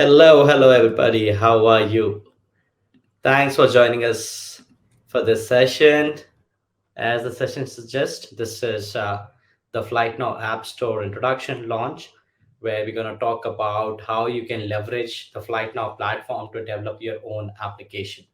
Hello everybody. How are you? Thanks for joining us for this session. As the session suggests, this is the FlytNow App Store introduction launch, where we're going to talk about how you can leverage the FlytNow platform to develop your own application.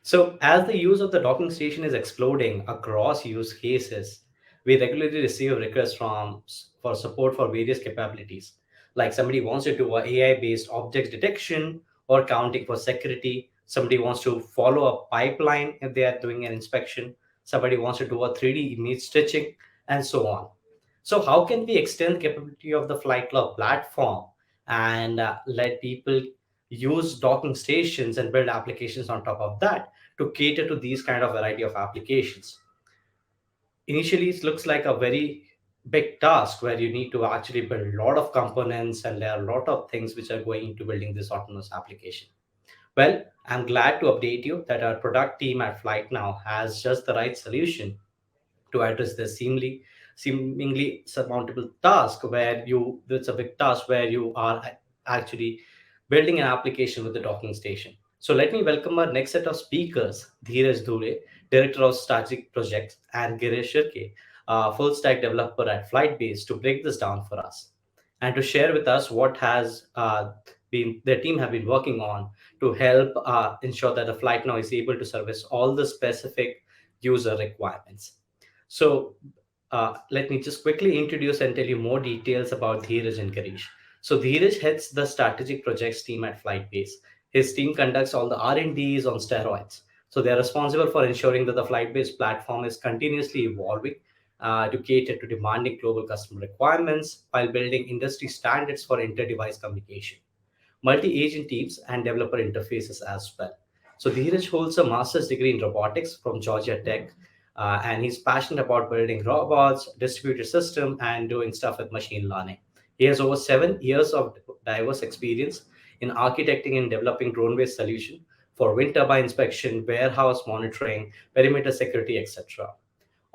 So, as the use of the docking station is exploding across use cases, we regularly receive requests for support for various capabilities. Like somebody wants to do a AI-based object detection or counting for security. Somebody wants to follow a pipeline if they are doing an inspection. Somebody wants to do a 3D image stitching, and so on. So, how can we extend the capability of the Flight Club platform and let people use docking stations and build applications on top of that to cater to these kind of variety of applications? Initially, it looks like a very big task where you need to actually build a lot of components, and there are a lot of things which are going into building this autonomous application. Well, I'm glad to update you that our product team at Flight Now has just the right solution to address this seemingly surmountable task where you it's a big task where you are actually building an application with the docking station. So let me welcome our next set of speakers, Dheeraj Dure, Director of Strategic Projects, and Girish Shirke, full stack developer at Flightbase, to break this down for us and to share with us what has been their team have been working on to help ensure that the flight now is able to service all the specific user requirements. So let me just quickly introduce and tell you more details about Dheeraj and Garish. So Dheeraj heads the strategic projects team at Flightbase. His team conducts all the R&Ds on steroids. So they're responsible for ensuring that the Flightbase platform is continuously evolving to cater to demanding global customer requirements while building industry standards for inter-device communication, multi-agent teams, and developer interfaces as well. So Dheeraj holds a master's degree in robotics from Georgia Tech, and he's passionate about building robots, distributed system, and doing stuff with machine learning. He has over 7 years of diverse experience in architecting and developing drone-based solution for wind turbine inspection, warehouse monitoring, perimeter security, etc.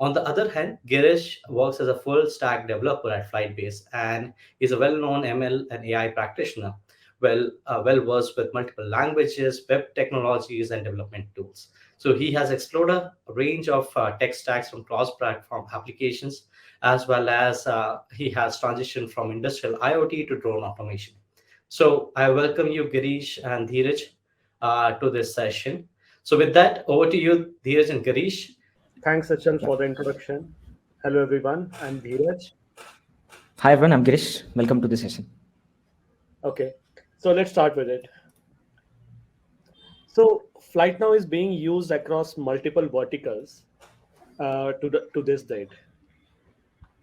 On the other hand, Girish works as a full stack developer at Flightbase and is a well known ML and AI practitioner, well versed with multiple languages, web technologies, and development tools. So he has explored a range of tech stacks from cross platform applications, as well as he has transitioned from industrial IoT to drone automation. So I welcome you, Girish and Dheeraj, to this session. So with that, over to you, Dheeraj and Girish. Thanks, Sachin, for the introduction. Hello, everyone. I'm Dheeraj. Hi everyone, I'm Girish. Welcome to the session. Okay, so let's start with it. So, Flight Now is being used across multiple verticals to this date.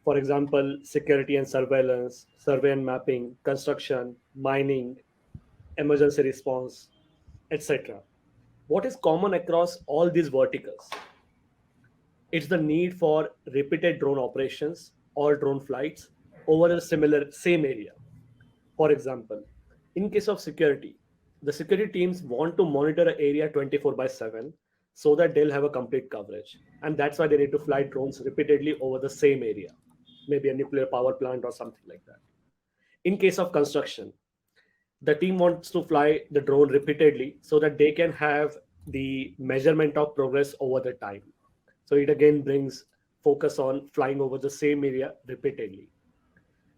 For example, security and surveillance, survey and mapping, construction, mining, emergency response, etc. What is common across all these verticals? It's the need for repeated drone operations or drone flights over a similar same area. For example, in case of security, the security teams want to monitor an area 24 by 7 so that they'll have a complete coverage. And that's why they need to fly drones repeatedly over the same area, maybe a nuclear power plant or something like that. In case of construction, the team wants to fly the drone repeatedly so that they can have the measurement of progress over the time. So it again brings focus on flying over the same area repeatedly.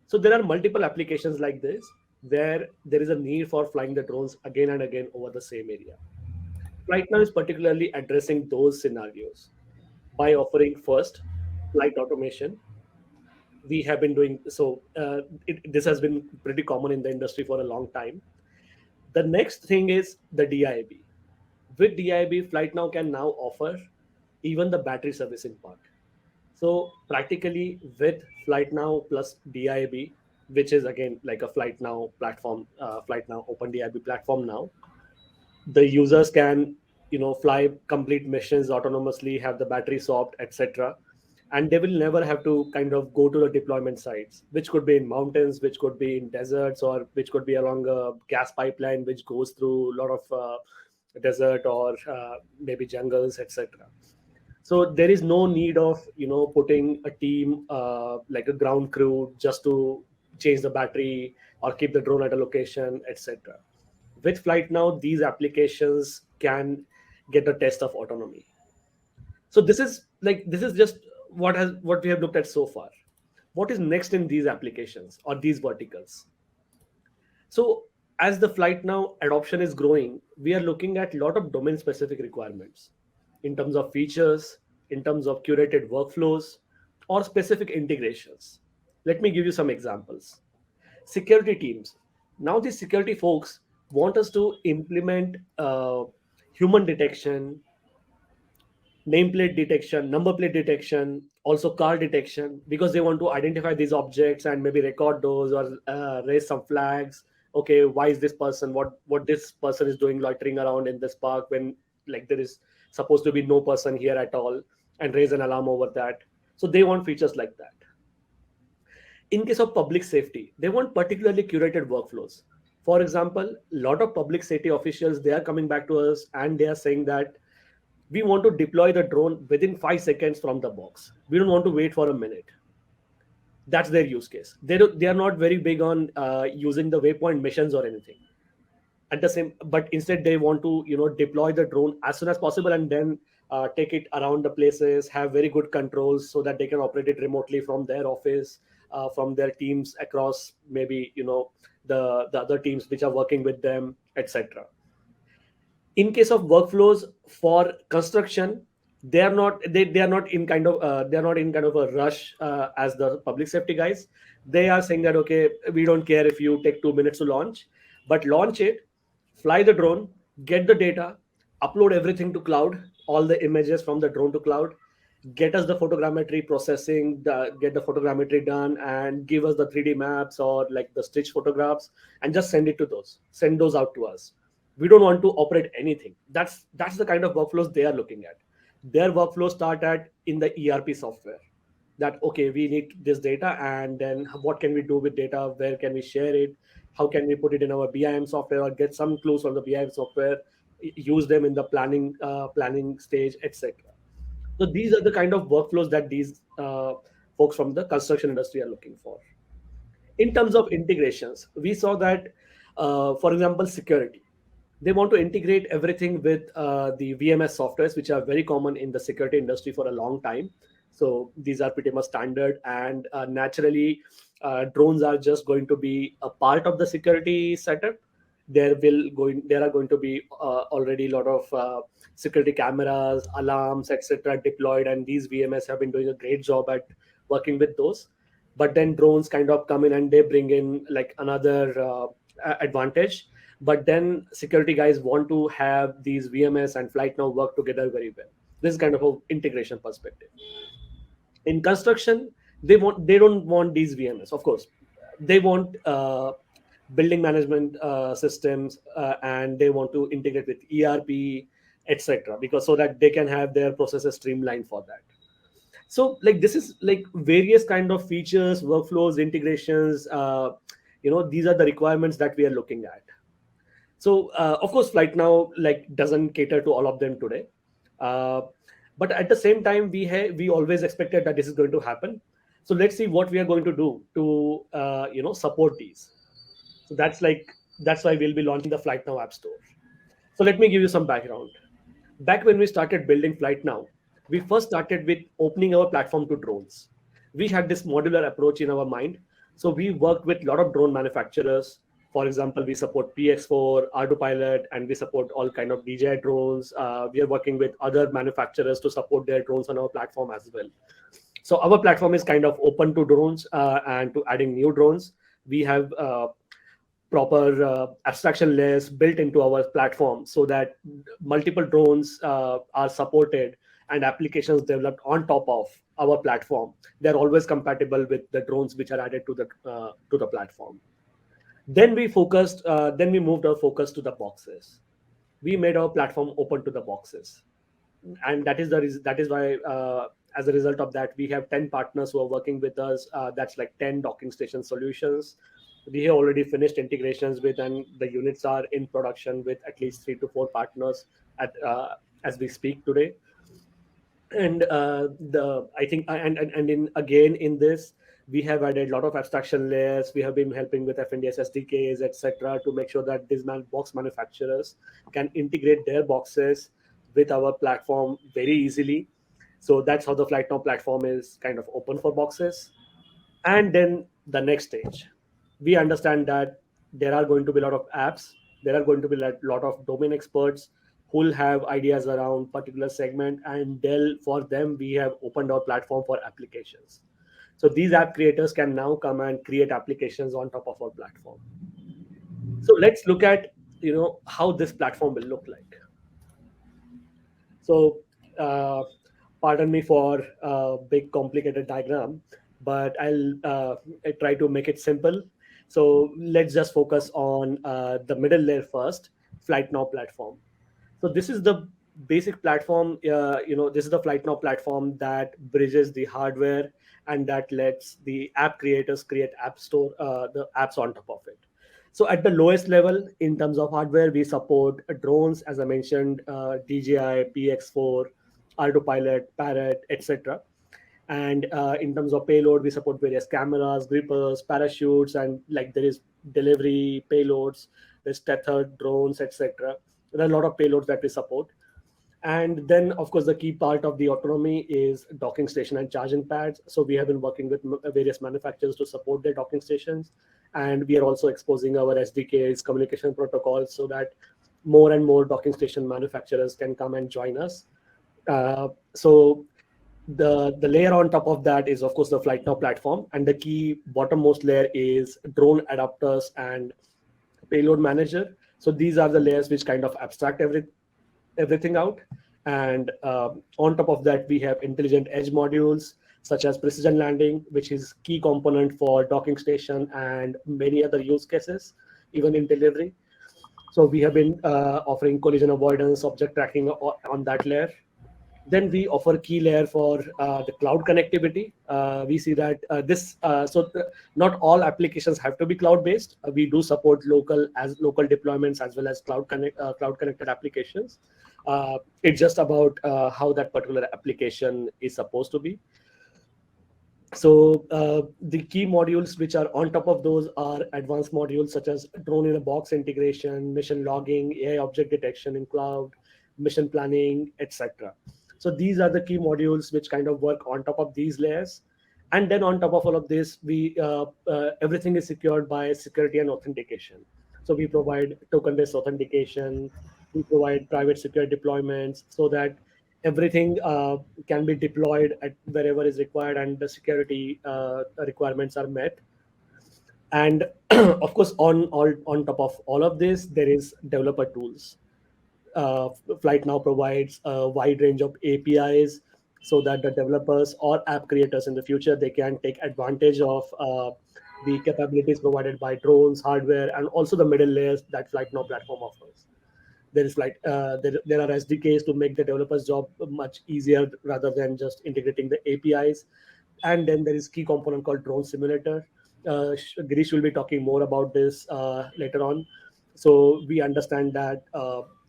So there are multiple applications like this where there is a need for flying the drones again and again over the same area. Flight Now is particularly addressing those scenarios by offering first flight automation. We have been doing so. This has been pretty common in the industry for a long time. The next thing is the DiAB. With DiAB, Flight Now can now offer even the battery servicing part. So practically with Flight Now plus DiAB, which is again like a Flight Now platform, Flight Now Open DiAB platform now, the users can fly complete missions autonomously, have the battery swapped, etc. And they will never have to kind of go to the deployment sites, which could be in mountains, which could be in deserts, or which could be along a gas pipeline which goes through a lot of desert or maybe jungles, etc. So there is no need of putting a team like a ground crew just to change the battery, or keep the drone at a location, etc. With FlytNow, these applications can get a test of autonomy. So this is just what we have looked at so far. What is next in these applications or these verticals? So as the FlytNow adoption is growing, we are looking at a lot of domain specific requirements in terms of features, in terms of curated workflows, or specific integrations. Let me give you some examples. Security teams. Now these security folks want us to implement human detection, nameplate detection, number plate detection, also car detection, because they want to identify these objects and maybe record those or raise some flags. Okay, why is this person, what this person is doing loitering around in this park when like there is supposed to be no person here at all, and raise an alarm over that. So they want features like that. In case of public safety, they want particularly curated workflows. For example, a lot of public safety officials, they are coming back to us and they are saying that we want to deploy the drone within 5 seconds from the box. We don't want to wait for a minute. That's their use case. They are not very big on using the waypoint missions or anything. At the same, but instead they want to deploy the drone as soon as possible, and then take it around the places, have very good controls so that they can operate it remotely from their office, from their teams across maybe the other teams which are working with them, etc. In case of workflows for construction, they are not in kind of a rush as the public safety guys. They are saying that okay, we don't care if you take 2 minutes to launch, but launch it, fly the drone, get the data, upload everything to cloud, all the images from the drone to cloud, get us the photogrammetry processing, get the photogrammetry done, and give us the 3D maps or like the stitch photographs, and just send those out to us. We don't want to operate anything. That's the kind of workflows they are looking at. Their workflows start at in the ERP software. That okay, we need this data, and then what can we do with data? Where can we share it? How can we put it in our BIM software or get some clues from the BIM software? Use them in the planning stage, etc. So these are the kind of workflows that these folks from the construction industry are looking for. In terms of integrations, we saw that, for example, security. They want to integrate everything with the VMS softwares, which are very common in the security industry for a long time. So these are pretty much standard, and naturally, drones are just going to be a part of the security setup. There are going to be already a lot of security cameras, alarms, etc. deployed, and these VMS have been doing a great job at working with those. But then drones kind of come in and they bring in like another advantage. But then security guys want to have these VMS and FlytNow work together very well. This is kind of an integration perspective. In construction, they don't want these VMS, of course. They want building management systems, and they want to integrate with ERP, etc. Because so that they can have their processes streamlined for that. So like this is like various kind of features, workflows, integrations. These are the requirements that we are looking at. So of course, FlytNow like doesn't cater to all of them today, uh, but at the same time, we always expected that this is going to happen. So let's see what we are going to do to support these. So that's why we'll be launching the FlytNow App Store. So let me give you some background. Back when we started building FlytNow, we first started with opening our platform to drones. We had this modular approach in our mind. So we worked with a lot of drone manufacturers. For example, we support PX4, Autopilot, and we support all kind of DJI drones. We are working with other manufacturers to support their drones on our platform as well. So our platform is kind of open to drones and to adding new drones. We have proper abstraction layers built into our platform so that multiple drones are supported, and applications developed on top of our platform, they're always compatible with the drones which are added to the platform. Then we moved our focus to the boxes. We made our platform open to the boxes, and that is why as a result of that, we have 10 partners who are working with us. That's like 10 docking station solutions. We have already finished integrations with, and the units are in production with at least 3 to 4 partners as we speak today. And the I think and in again in this, We have added a lot of abstraction layers. We have been helping with FNDS SDKs, etc., to make sure that these box manufacturers can integrate their boxes with our platform very easily. So that's how the FlytNow platform is kind of open for boxes. And then the next stage, we understand that there are going to be a lot of apps, there are going to be a lot of domain experts who will have ideas around particular segment, and for them we have opened our platform for applications. So these app creators can now come and create applications on top of our platform. So let's look at how this platform will look like. So, pardon me for a big complicated diagram, but I try to make it simple. So let's just focus on the middle layer first, FlytNow platform. So this is the basic platform. This is the FlytNow platform that bridges the hardware and that lets the app creators create app store the apps on top of it. So at the lowest level, in terms of hardware, we support drones, as I mentioned, DJI, PX4, Autopilot, Parrot, etc. And in terms of payload, we support various cameras, grippers, parachutes, and like there is delivery payloads, there's tethered drones, etc. There are a lot of payloads that we support. And then, of course, the key part of the autonomy is docking station and charging pads. So we have been working with various manufacturers to support their docking stations. And we are also exposing our SDKs, communication protocols, so that more and more docking station manufacturers can come and join us. So the layer on top of that is, of course, the FlytNow platform. And the key bottommost layer is drone adapters and payload manager. So these are the layers which kind of abstract everything out. And on top of that, we have intelligent edge modules such as precision landing, which is key component for docking station and many other use cases, even in delivery. So we have been offering collision avoidance, object tracking on that layer. Then we offer key layer for the cloud connectivity. We see that not all applications have to be cloud based. We do support local deployments as well as cloud connected applications. It's just about how that particular application is supposed to be. So the key modules which are on top of those are advanced modules such as drone in a box integration, mission logging, AI object detection in cloud, mission planning, etc. So these are the key modules which kind of work on top of these layers. And then on top of all of this, everything is secured by security and authentication. So we provide token-based authentication, we provide private secure deployments so that everything can be deployed at wherever is required and the security requirements are met. And of course, on top of all of this, there is developer tools. FlytNow provides a wide range of APIs so that the developers or app creators in the future, they can take advantage of the capabilities provided by drones, hardware, and also the middle layers that FlytNow platform offers. There is there are SDKs to make the developer's job much easier rather than just integrating the APIs. And then there is key component called drone simulator. Girish will be talking more about this later on. So we understand that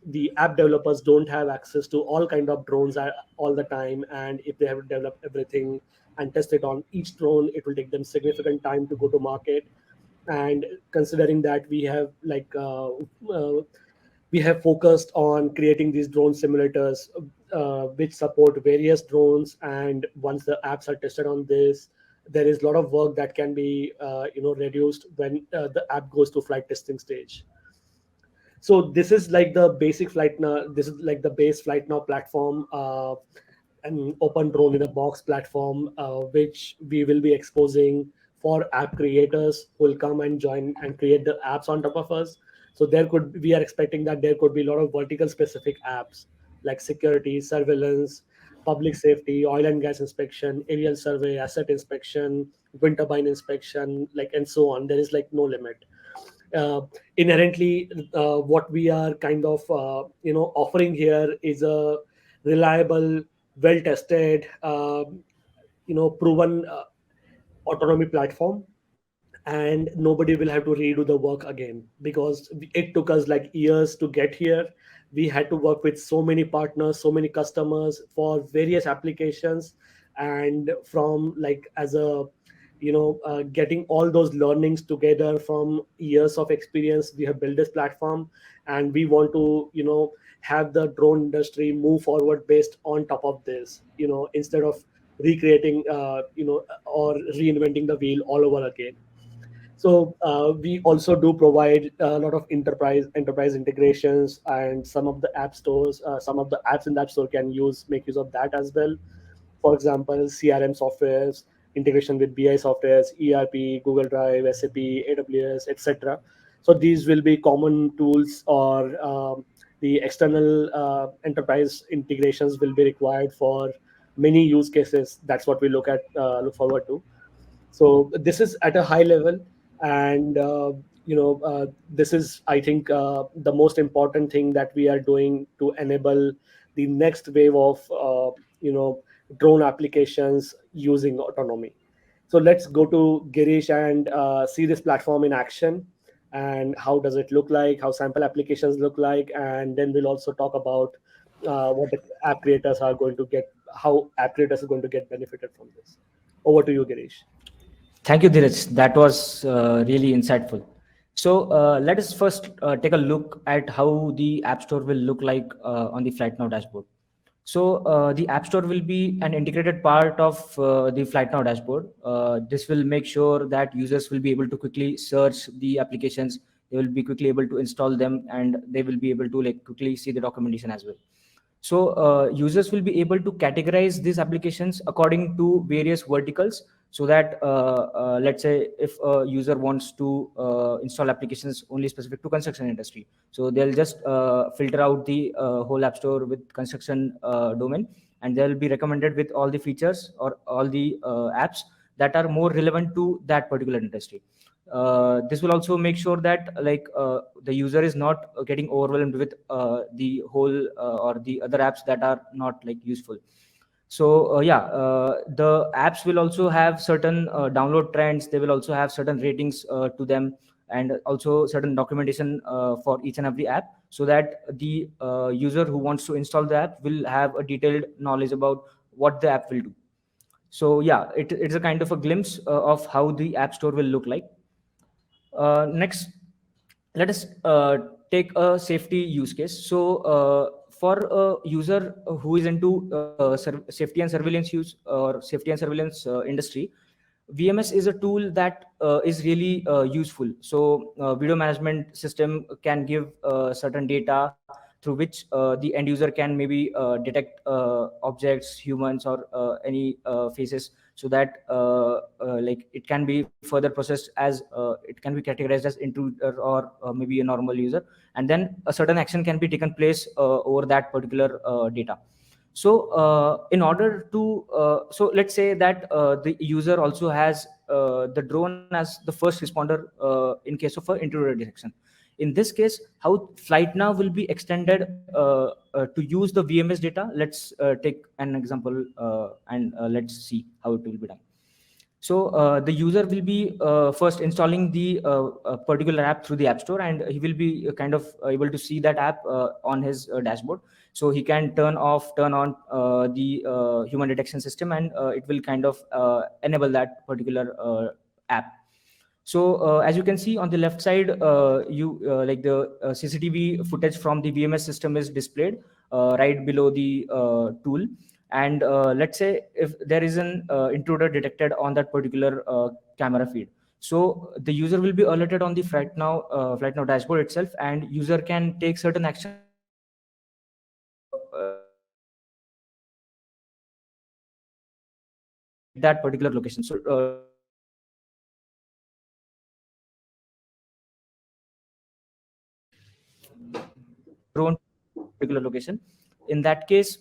the app developers don't have access to all kind of drones all the time, and if they have to develop everything and test it on each drone, it will take them significant time to go to market. And considering that we have focused on creating these drone simulators which support various drones, and once the apps are tested on this, there is a lot of work that can be reduced when the app goes to flight testing stage. So this is like the basic FlytNow. This is like the base FlytNow platform, an open drone in a box platform, which we will be exposing for app creators who will come and join and create the apps on top of us. So we are expecting that there could be a lot of vertical specific apps like security, surveillance, public safety, oil and gas inspection, aerial survey, asset inspection, wind turbine inspection, and so on. There is no limit. Inherently, what we are kind of offering here is a reliable, well tested, proven autonomy platform, and nobody will have to redo the work again, because it took us years to get here. We had to work with so many partners, so many customers for various applications, and from as a getting all those learnings together from years of experience. We have built this platform, and we want to have the drone industry move forward based on top of this, instead of recreating or reinventing the wheel all over again. So we also do provide a lot of enterprise integrations, and some of the app stores, some of the apps in the app store can make use of that as well. For example, CRM softwares, integration with BI softwares, ERP, Google Drive, SAP, AWS, etc. So these will be common tools, or the external enterprise integrations will be required for many use cases. That's what we look forward to. So this is at a high level, and this is, I think, the most important thing that we are doing to enable the next wave of drone applications using autonomy. So let's go to Girish and see this platform in action, and how does it look like, how sample applications look like, and then we'll also talk about what the app creators are going to get, how app creators are going to get benefited from this. Over to you, Girish. Thank you, Dheeraj. That was really insightful. So let us first take a look at how the App Store will look like on the FlytNow dashboard. So the App Store will be an integrated part of the FlytNow dashboard. This will make sure that users will be able to quickly search the applications. They will be quickly able to install them, and they will be able to quickly see the documentation as well. So users will be able to categorize these applications according to various verticals, so that let's say if a user wants to install applications only specific to construction industry, so they'll just filter out the whole app store with construction domain, and they'll be recommended with all the features or all the apps that are more relevant to that particular industry. This will also make sure that the user is not getting overwhelmed with the whole or the other apps that are not useful. So the apps will also have certain download trends. They will also have certain ratings to them, and also certain documentation for each and every app, so that the user who wants to install the app will have a detailed knowledge about what the app will do. So yeah, it's a kind of a glimpse of how the app store will look like. Next, let us take a safety use case. So for a user who is into safety and surveillance use or safety and surveillance industry, VMS is a tool that is really useful. So video management system can give certain data through which the end user can maybe detect objects, humans, or any faces, so that it can be further processed as it can be categorized as intruder or maybe a normal user, and then a certain action can be taken place over that particular data. So in order to so let's say that the user also has the drone as the first responder in case of a intruder detection. In this case, how FlytNow will be extended to use the VMS data. Let's take an example and let's see how it will be done. So the user will be first installing the particular app through the App Store, and he will be kind of able to see that app on his dashboard. So he can turn off, turn on the human detection system, and it will kind of enable that particular app. So as you can see on the left side, the CCTV footage from the VMS system is displayed right below the tool. And let's say if there is an intruder detected on that particular camera feed, so the user will be alerted on the FlytNow dashboard itself, and user can take certain actions that particular location. So drone particular location. In that case,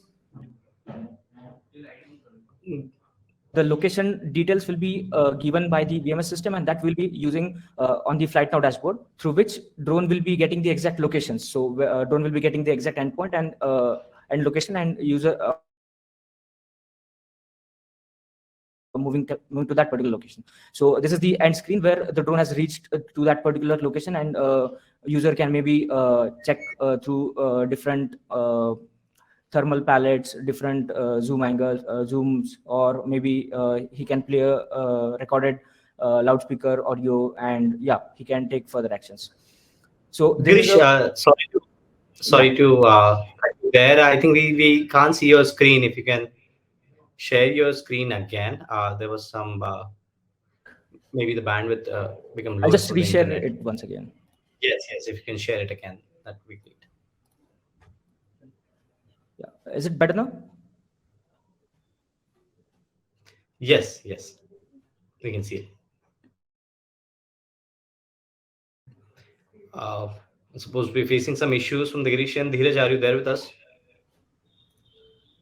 the location details will be given by the VMS system, and that will be using on the FlytNow dashboard, through which drone will be getting the exact locations. So drone will be getting the exact endpoint and location, and user moving to that particular location. So this is the end screen where the drone has reached to that particular location, and user can maybe check through different thermal palettes, different zoom angles, zooms, or maybe he can play a recorded loudspeaker audio, and yeah, he can take further actions. So this is Girish, a sorry yeah. to cut you there. I think we can't see your screen. If you can share your screen again. There was some maybe the bandwidth become I'll lower just for the reshare internet. it once again. Yes, yes. If you can share it again, that would be great. Yeah, is it better now? Yes, yes. We can see it. Uh, I'm supposed to be facing some issues from the Girish and Dheeraj. Are you there with us?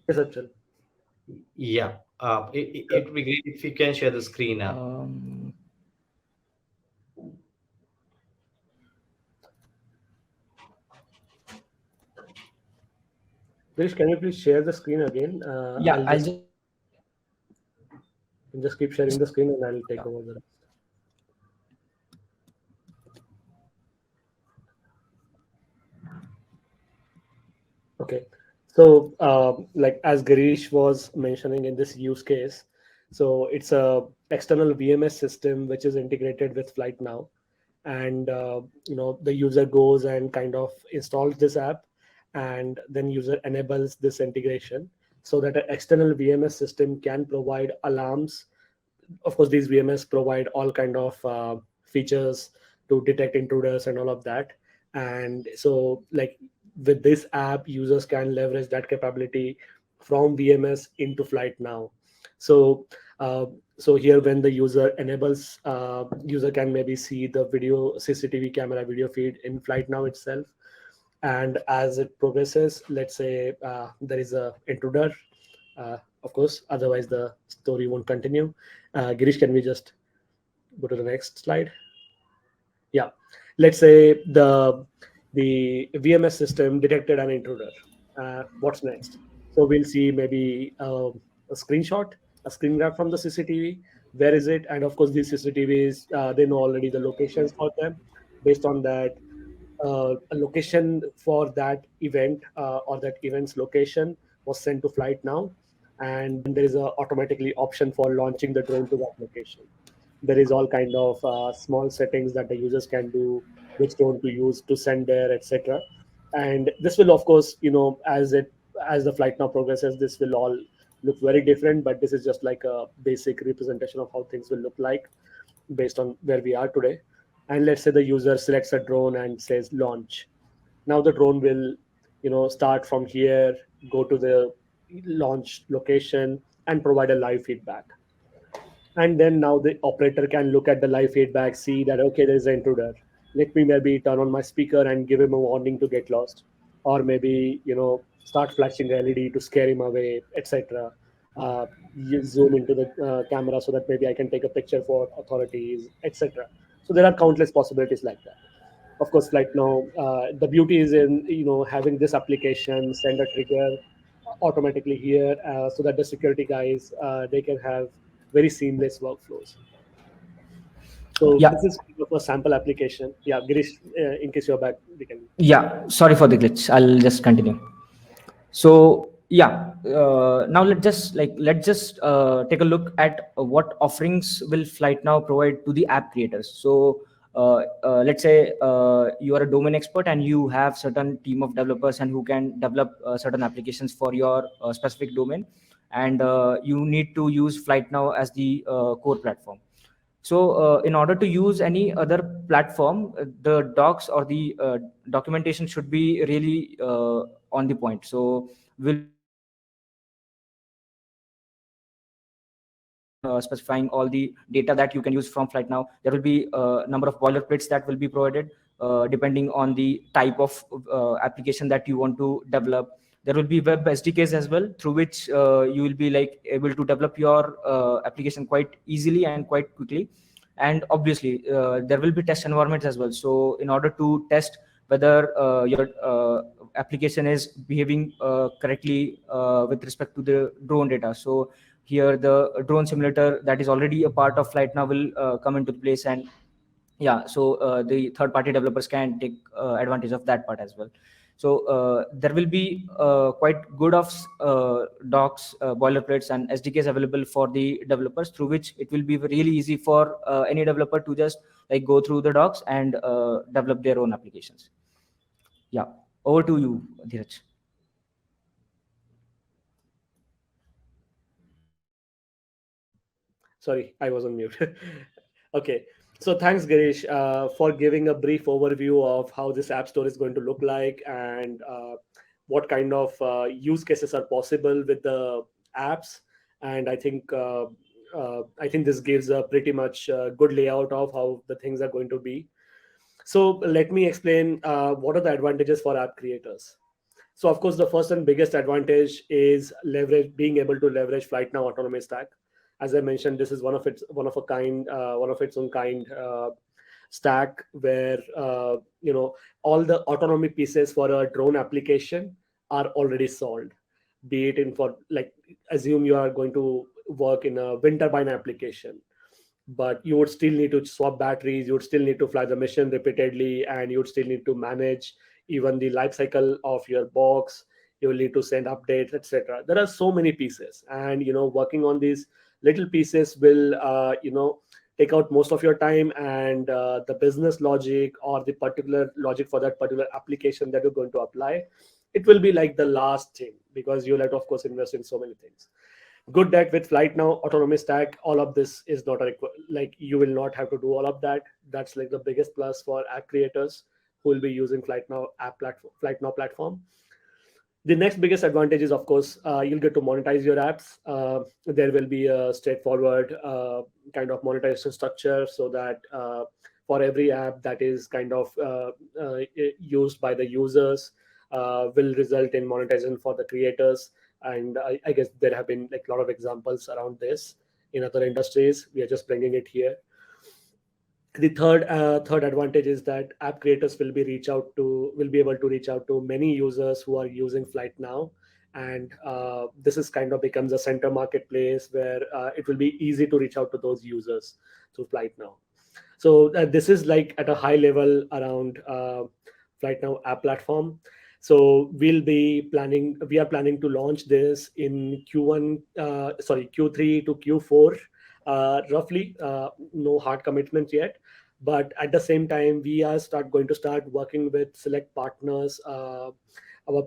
Yes, Achal. Yeah. It would be great if you can share the screen. Girish, can you please share the screen again? Yeah, I'll I'll just just just keep sharing the screen and I'll take over the rest. Okay. So, like as Girish was mentioning in this use case, so it's a external VMS system which is integrated with FlytNow, and the user goes and kind of installs this app, and then user enables this integration so that an external VMS system can provide alarms. Of course, these VMS provide all kind of features to detect intruders and all of that. And so like with this app, users can leverage that capability from VMS into flight now. So uh, so here when the user enables, user can maybe see the video CCTV camera video feed in flight now itself. And as it progresses, let's say there is a intruder, of course, otherwise the story won't continue. Girish, can we just go to the next slide? Yeah, let's say the VMS system detected an intruder. What's next? So we'll see maybe a screenshot, a screen grab from the CCTV. Where is it? And of course, these CCTVs, they know already the locations for them. Based on that, a location for that event, or that event's location was sent to flight now, and there is a automatically option for launching the drone to that location. There is all kind of small settings that the users can do, which drone to use to send there, etc. And this will, of course, as the flight now progresses, this will all look very different, but this is just like a basic representation of how things will look like based on where we are today. And let's say the user selects a drone and says launch. Now the drone will start from here, go to the launch location, and provide a live feedback. And then now the operator can look at the live feedback, see that okay, there is an intruder. Let me maybe turn on my speaker and give him a warning to get lost, or maybe start flashing the LED to scare him away, etc. You zoom into the camera so that maybe I can take a picture for authorities, etc. So there are countless possibilities like that. Of course, like now, the beauty is in having this application send a trigger automatically here, so that the security guys, they can have very seamless workflows. So yeah. this is kind of a sample application. Yeah, Girish, in case you're back, we can. Yeah, sorry for the glitch. I'll just continue. So yeah, now let's just take a look at what offerings will Flight Now provide to the app creators. So let's say you are a domain expert and you have certain team of developers and who can develop certain applications for your specific domain, and you need to use Flight Now as the core platform. So in order to use any other platform, the docs or the documentation should be really on the point. So we'll be specifying all the data that you can use from Flight Now. There will be a number of boilerplates that will be provided depending on the type of application that you want to develop. There will be web SDKs as well, through which you will be like able to develop your application quite easily and quite quickly. And obviously there will be test environments as well. So in order to test whether your application is behaving correctly with respect to the drone data, so here the drone simulator that is already a part of Flight Now will come into place. And yeah, so the third party developers can take advantage of that part as well. So there will be quite good of docs, boilerplates, and SDKs available for the developers, through which it will be really easy for any developer to just like go through the docs and develop their own applications. Yeah, over to you, Dheeraj. Sorry, I was on mute. Okay. So thanks, Girish, for giving a brief overview of how this app store is going to look like, and what kind of use cases are possible with the apps. And I think this gives a pretty much good layout of how the things are going to be. So let me explain what are the advantages for app creators. So of course, the first and biggest advantage is leverage, being able to leverage FlytNow autonomy stack. As I mentioned, this is one of its own kind stack where all the autonomy pieces for a drone application are already solved. Be it in for like, assume you are going to work in a wind turbine application, but you would still need to swap batteries, you would still need to fly the mission repeatedly, and you would still need to manage even the life cycle of your box. You will need to send updates, etc. There are so many pieces, and working on these little pieces will take out most of your time, and the business logic or the particular logic for that particular application that you're going to apply, it will be like the last thing, because you'll have to of course invest in so many things. Good that with FlytNow autonomy stack, all of this is not like you will not have to do all of that. That's like the biggest plus for app creators who will be using FlytNow platform. The next biggest advantage is of course you'll get to monetize your apps. There will be a straightforward kind of monetization structure, so that for every app that is kind of used by the users will result in monetization for the creators. And I guess there have been like a lot of examples around this in other industries. We are just bringing it here. The third advantage is that app creators will be able to reach out to many users who are using Flight Now. And this is kind of becomes a center marketplace where it will be easy to reach out to those users through Flight Now. So this is like at a high level around Flight Now app platform. So we are planning to launch this in Q3 to Q4, roughly. No hard commitment yet, but at the same time we are going to start working with select partners, our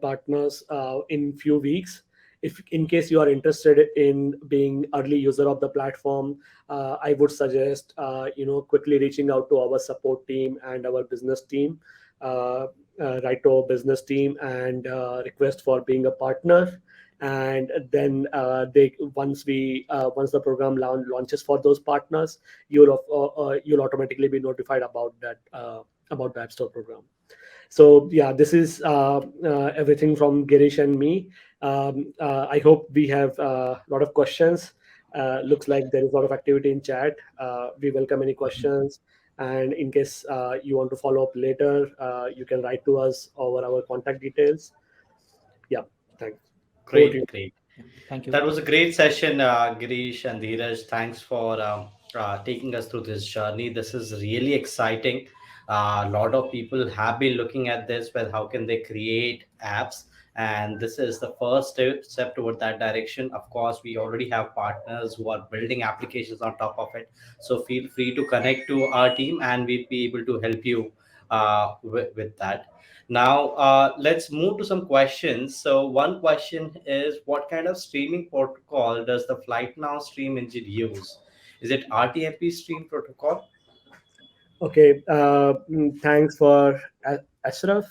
partners, in few weeks. If in case you are interested in being early user of the platform, I would suggest quickly reaching out to our support team and our business team. Write to our business team and request for being a partner. And then they once the program launches for those partners, you'll automatically be notified about the App Store program. So yeah, this is everything from Girish and me. I hope we have a lot of questions. Looks like there is a lot of activity in chat. We welcome any questions, and in case you want to follow up later, you can write to us over our contact details. Yeah, thanks. Over to you. Great, great. Yeah, thank you. That was a great session, Girish and Dheeraj. Thanks for taking us through this journey. This is really exciting. A lot of people have been looking at this, but how can they create apps? And this is the first step toward that direction. Of course, we already have partners who are building applications on top of it. So feel free to connect to our team, and we'll be able to help you with that. Now, let's move to some questions. So, one question is, what kind of streaming protocol does the FlightNow stream engine use? Is it RTMP stream protocol? Okay, thanks for Ashraf.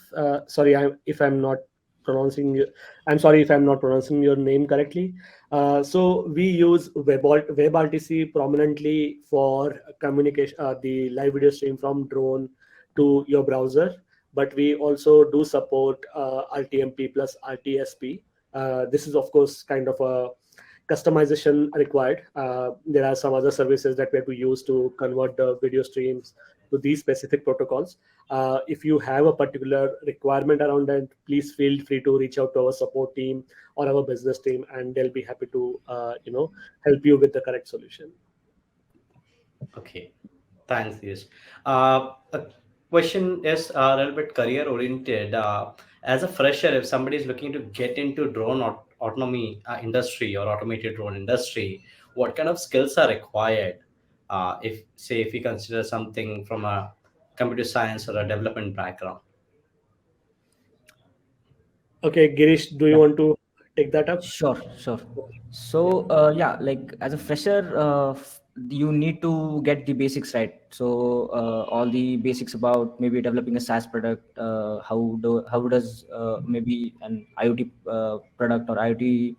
Sorry, if I'm not pronouncing you. I'm sorry if I'm not pronouncing your name correctly. So we use WebRTC prominently for communication, the live video stream from drone to your browser. But we also do support RTMP plus RTSP. This is of course kind of a customization required. There are some other services that we have to use to convert the video streams to these specific protocols. If you have a particular requirement around that, please feel free to reach out to our support team or our business team, and they'll be happy to help you with the correct solution. Okay, thanks, yes. A question is a little bit career oriented. As a fresher, if somebody is looking to get into drone autonomy industry or automated drone industry, what kind of skills are required? If say if we consider something from a computer science or a development background. Okay, Girish, do you Yeah. want to take that up? Sure, sure. Yeah. So, yeah, like as a fresher, you need to get the basics right. So, all the basics about maybe developing a SaaS product, how does maybe an IoT product or IoT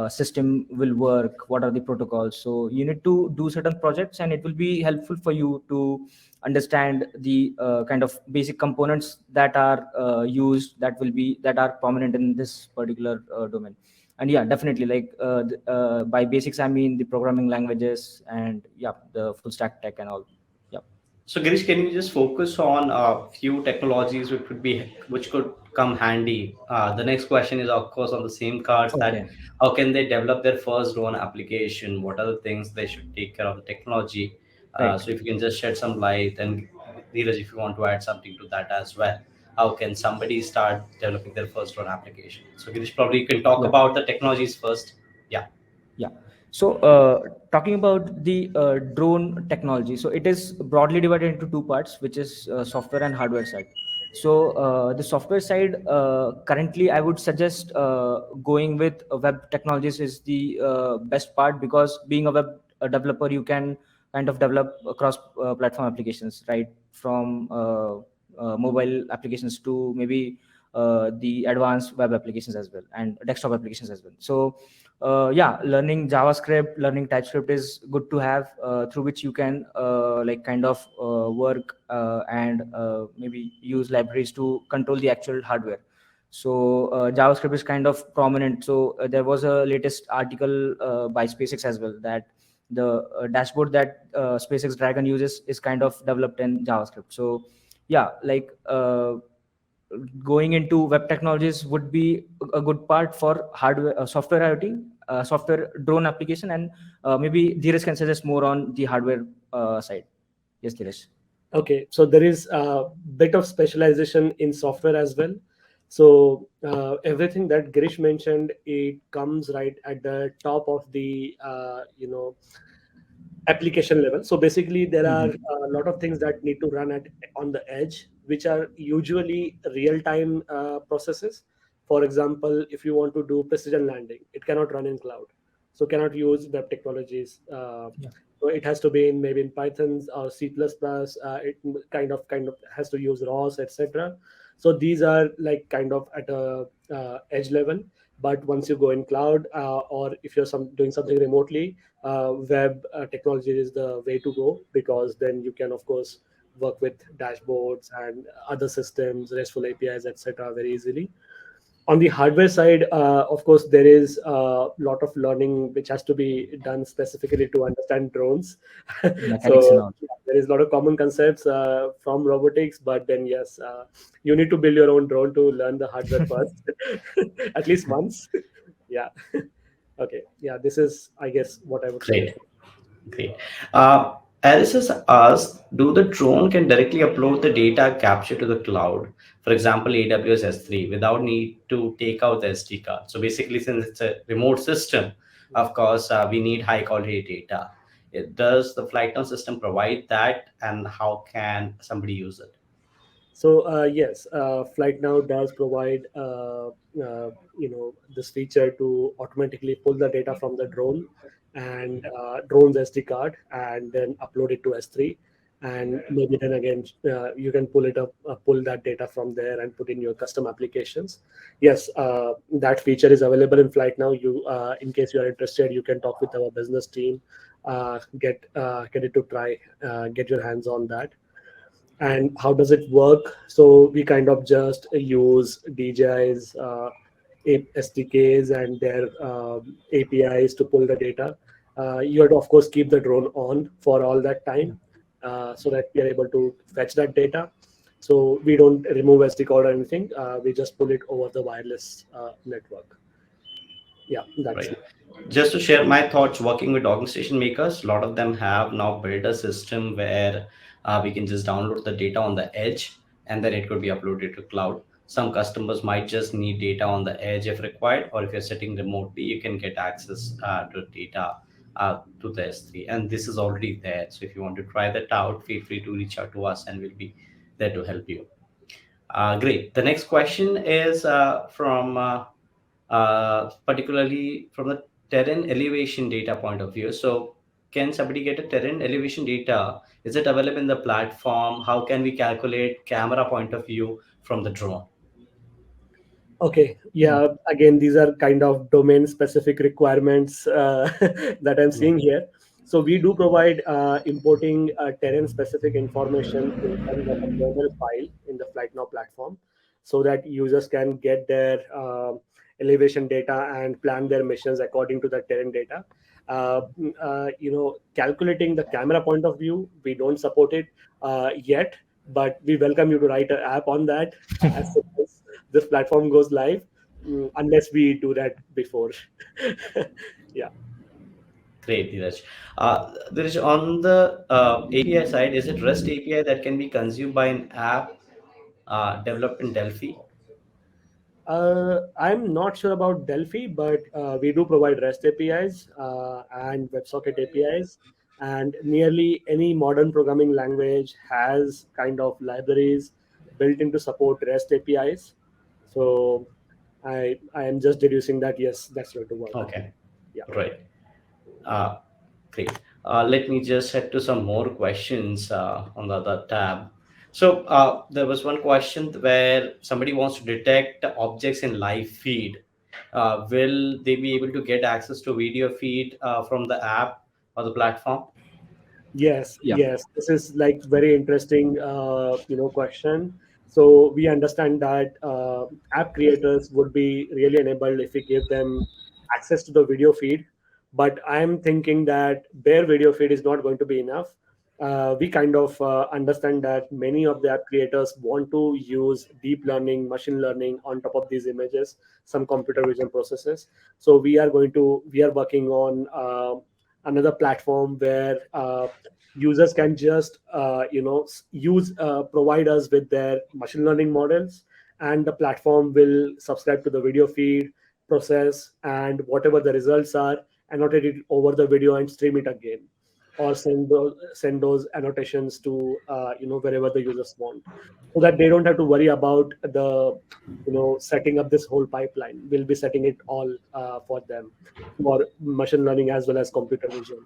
system will work? What are the protocols? So, you need to do certain projects, and it will be helpful for you to understand the kind of basic components that are used, that are prominent in this particular domain. And yeah, definitely, like by basics I mean the programming languages, and yeah, the full stack tech and all. Yeah. So Girish, can you just focus on a few technologies which could come handy? The next question is of course on the same cards, that Okay. how can they develop their first drone application? What are the things they should take care of the technology? Right. So if you can just shed some light, and Dheeraj, if you want to add something to that as well, how can somebody start developing their first drone application? So Girish, probably you can talk Yeah. about the technologies first. Yeah. Yeah. So, talking about the drone technology, so it is broadly divided into two parts, which is software and hardware side. So, the software side, currently, I would suggest going with web technologies is the best part, because being a web developer, you can kind of develop across platform applications, right? From mobile applications to maybe the advanced web applications as well, and desktop applications as well. So, yeah, learning JavaScript, learning TypeScript is good to have, through which you can like kind of work and maybe use libraries to control the actual hardware. So, JavaScript is kind of prominent. So, there was a latest article by SpaceX as well, that the dashboard that SpaceX Dragon uses is kind of developed in JavaScript. So, yeah, like going into web technologies would be a good part for hardware, software IoT, software drone application, and maybe Dheeraj can suggest more on the hardware side. Yes, Dheeraj. Okay, so there is a bit of specialization in software as well. So everything that Girish mentioned, it comes right at the top of the application level. So basically, there are Hmm. a lot of things that need to run at on the edge, which are usually real-time processes. For example, if you want to do precision landing, it cannot run in cloud, so cannot use web technologies. Yeah. So it has to be in maybe in Python or C++. It kind of has to use ROS, etc. So these are like kind of at a edge level. But once you go in cloud, or if you're doing something remotely, web technology is the way to go, because then you can of course work with dashboards and other systems, RESTful APIs, etc. very easily. On the hardware side, of course, there is a lot of learning which has to be done specifically to understand drones. Mechanics and So all. there is a lot of common concepts from robotics, but then yes, you need to build your own drone to learn the hardware first, at least once. Yeah. Okay. Yeah, this is, I guess, what I would suggest. Great. Great. Alice has asked, do the drone can directly upload the data captured to the cloud, for example, AWS S3, without need to take out the SD card? So basically, since it's a remote system, of course, we need high quality data. Does the FlightNow system provide that, and how can somebody use it? So yes, FlightNow does provide this feature to automatically pull the data from the drone and drone's SD card, and then upload it to S3, and maybe then again you can pull that data from there and put in your custom applications. Yes, that feature is available in FlightNow. You, in case you are interested, you can talk with our business team, get it to try, get your hands on that. And how does it work? So we kind of just use DJI's SDKs and their APIs to pull the data. You have to, of course, keep the drone on for all that time, so that we are able to fetch that data. So we don't remove SD card or anything. We just pull it over the wireless network. Yeah, that's Right. it. Just to share my thoughts, working with docking station makers, a lot of them have now built a system where we can just download the data on the edge, and then it could be uploaded to cloud. Some customers might just need data on the edge if required, or if you're sitting remotely, you can get access to data to the S3. And this is already there. So if you want to try that out, feel free to reach out to us and we'll be there to help you. Great. The next question is from particularly from the terrain elevation data point of view. So, can somebody get a terrain elevation data? Is it available in the platform? How can we calculate camera point of view from the drone? Okay, yeah, again, these are kind of domain specific requirements that I'm Mm. seeing here. So we do provide importing terrain specific information in terms of a kernel file in the FlytNow platform, so that users can get their elevation data and plan their missions according to the terrain data. Calculating the camera point of view, we don't support it yet, but we welcome you to write an app on that as soon as this platform goes live, unless we do that before. Yeah. Great, Dheeraj. There is on the API side, is it REST API that can be consumed by an app developed in Delphi? I'm not sure about Delphi, but we do provide REST APIs and WebSocket APIs. And nearly any modern programming language has kind of libraries built in to support REST APIs. So I am just deducing that yes, that's going to work. Okay, Yeah. right. Uh, Great. Let me just head to some more questions on the other tab. So there was one question where somebody wants to detect objects in live feed. Will they be able to get access to video feed from the app or the platform? Yes, Yeah. yes. This is like very interesting, question. So we understand that app creators would be really enabled if we give them access to the video feed. But I'm thinking that bare video feed is not going to be enough. We kind of understand that many of the app creators want to use deep learning, machine learning on top of these images, some computer vision processes. So we are working on another platform where users can just use provide us with their machine learning models, and the platform will subscribe to the video feed, process, and whatever the results are, annotate it over the video and stream it again, or send those annotations to wherever the users want, so that they don't have to worry about the setting up this whole pipeline. We'll be setting it all for them, for machine learning as well as computer vision.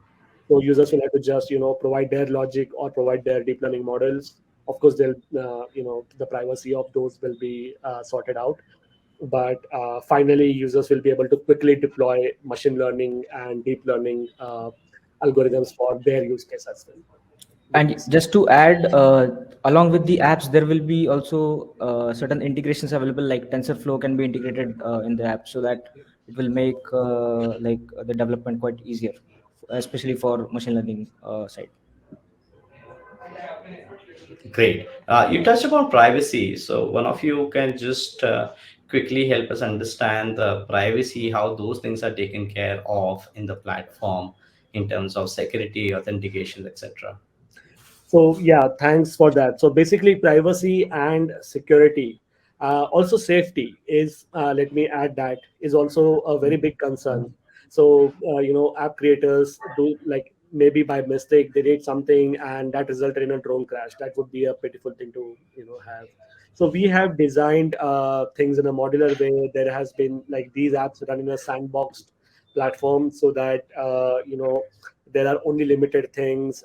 So users will have to just provide their logic or provide their deep learning models. Of course, they'll the privacy of those will be sorted out, but finally users will be able to quickly deploy machine learning and deep learning algorithms for their use case as well with And this. just to add, along with the apps, there will be also certain integrations available, like TensorFlow can be integrated in the app, so that it will make the development quite easier, especially for machine learning side. Great. You touched upon privacy. So one of you can just quickly help us understand the privacy, how those things are taken care of in the platform in terms of security, authentication, etc. So yeah, thanks for that. So basically, privacy and security, also safety is. Let me add that is also a very big concern. So app creators do, like, maybe by mistake they did something and that resulted in a drone crash. That would be a pitiful thing to have. So we have designed things in a modular way. There has been, like, these apps run in a sandboxed platform, so that there are only limited things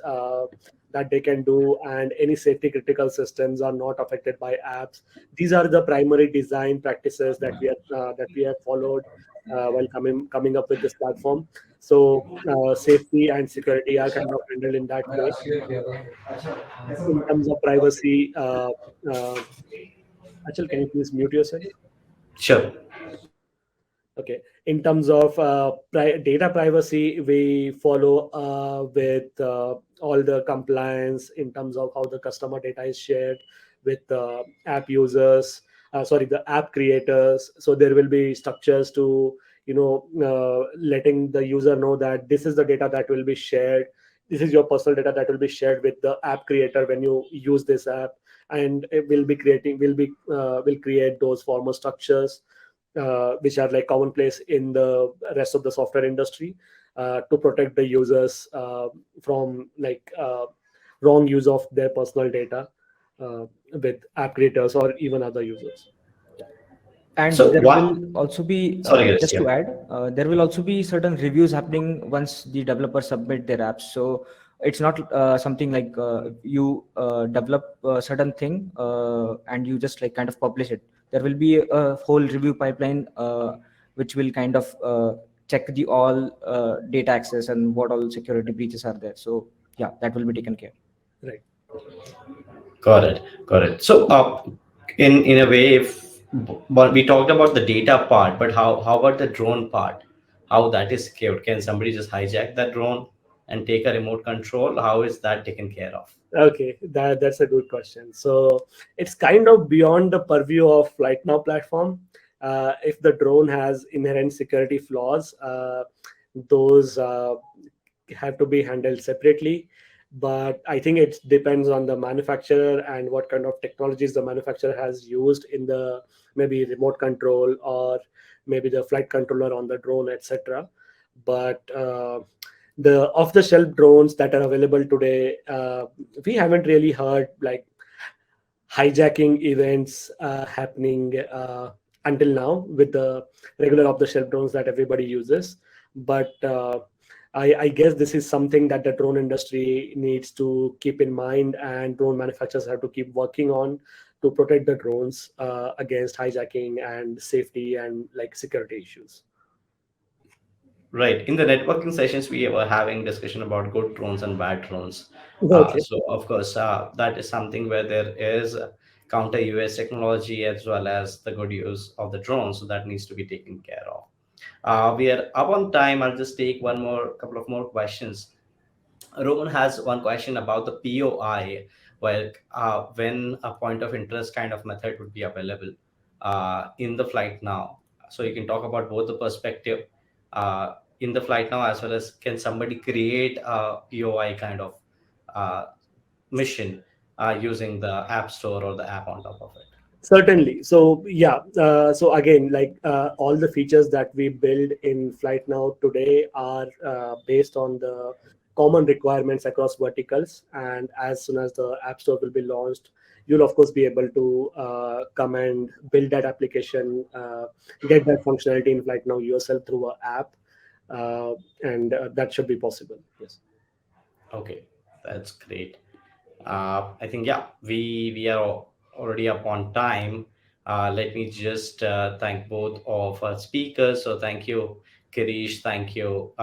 that they can do, and any safety critical systems are not affected by apps. These are the primary design practices that we have followed while coming up with this platform. So safety and security are kind of handled in that way. In terms of privacy, uh, Achal, can you please mute yourself? Sure. Okay. In terms of data privacy, we follow with all the compliance in terms of how the customer data is shared with app users. Sorry, the app creators. So there will be structures to letting the user know that this is the data that will be shared. This is your personal data that will be shared with the app creator when you use this app. and it will create those formal structures which are like commonplace in the rest of the software industry to protect the users from wrong use of their personal data with app creators or even other users. And So there will one, also be, sorry, Girish, just yeah. to add, there will also be certain reviews happening once the developers submit their apps. So it's not something like you develop a certain thing and you just like kind of publish it. There will be a whole review pipeline which will kind of check the all data access and what all security breaches are there. So yeah, that will be taken care. Right. Got it. Got it. So, in a way, if but we talked about the data part, but how about the drone part? How that is secured? Can somebody just hijack that drone and take a remote control? How is that taken care of? Okay, that's a good question. So it's kind of beyond the purview of FlytNow platform. If the drone has inherent security flaws, those have to be handled separately. But I think it depends on the manufacturer and what kind of technologies the manufacturer has used in the maybe remote control or maybe the flight controller on the drone, etc. But the off-the-shelf drones that are available today, we haven't really heard like hijacking events happening until now with the regular off-the-shelf drones that everybody uses. But I guess this is something that the drone industry needs to keep in mind, and drone manufacturers have to keep working on to protect the drones against hijacking and safety and like security issues. Right. In the networking sessions, we were having discussion about good drones and bad drones. Okay. So, of course, that is something where there is counter US technology as well as the good use of the drones. So that needs to be taken care of. We are up on time. I'll just take couple of more questions. Roman has one question about the POI, where when a point of interest kind of method would be available in the flight now. So you can talk about both the perspective in the flight now, as well as can somebody create a POI kind of uh, mission using the app store or the app on top of it. Certainly. So yeah. So again, like all the features that we build in Flight Now today are based on the common requirements across verticals. And as soon as the App Store will be launched, you'll of course be able to come and build that application, get that functionality in Flight Now yourself through an app, and that should be possible. Yes. Okay, that's great. I think yeah, we are already up on time. Let me just thank both of our speakers. So thank you, Kirish. Thank you,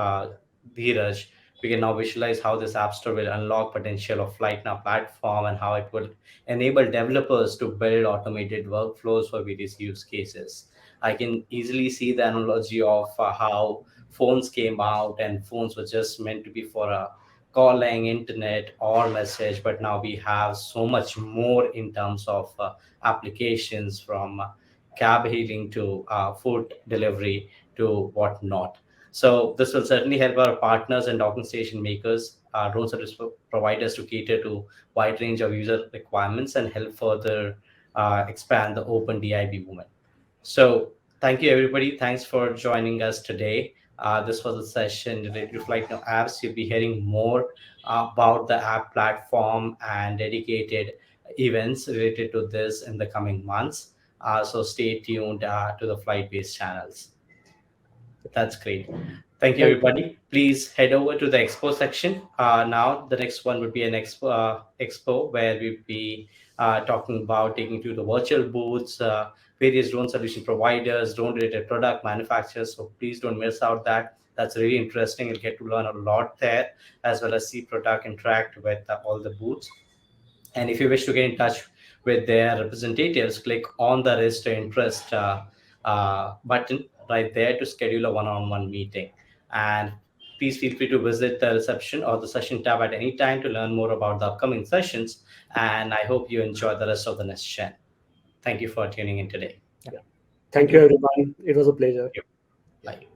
Dheeraj. We can now visualize how this app store will unlock potential of FlightNow platform and how it will enable developers to build automated workflows for various use cases. I can easily see the analogy of how phones came out and phones were just meant to be for a calling, internet, or message, but now we have so much more in terms of applications from cab hailing to food delivery to whatnot. So this will certainly help our partners and docking station makers, drone service providers to cater to wide range of user requirements and help further expand the open DIB movement. So thank you, everybody. Thanks for joining us today. This was a session related to FlightNow apps. You'll be hearing more about the app platform and dedicated events related to this in the coming months. So stay tuned to the flight-based channels. That's great. Thank you, Thank you. everybody. Please head over to the expo section. Now, the next one would be an expo where we'll be talking about taking you to the virtual booths, various drone solution providers, drone related product manufacturers. So please don't miss out that. That's really interesting. You'll get to learn a lot there, as well as see product interact with all the booths. And if you wish to get in touch with their representatives, click on the register interest button right there to schedule a one-on-one meeting. And please feel free to visit the reception or the session tab at any time to learn more about the upcoming sessions. And I hope you enjoy the rest of the next session. Thank you for tuning in today. Yeah. Thank Thank you, you. everyone. It was a pleasure. Bye.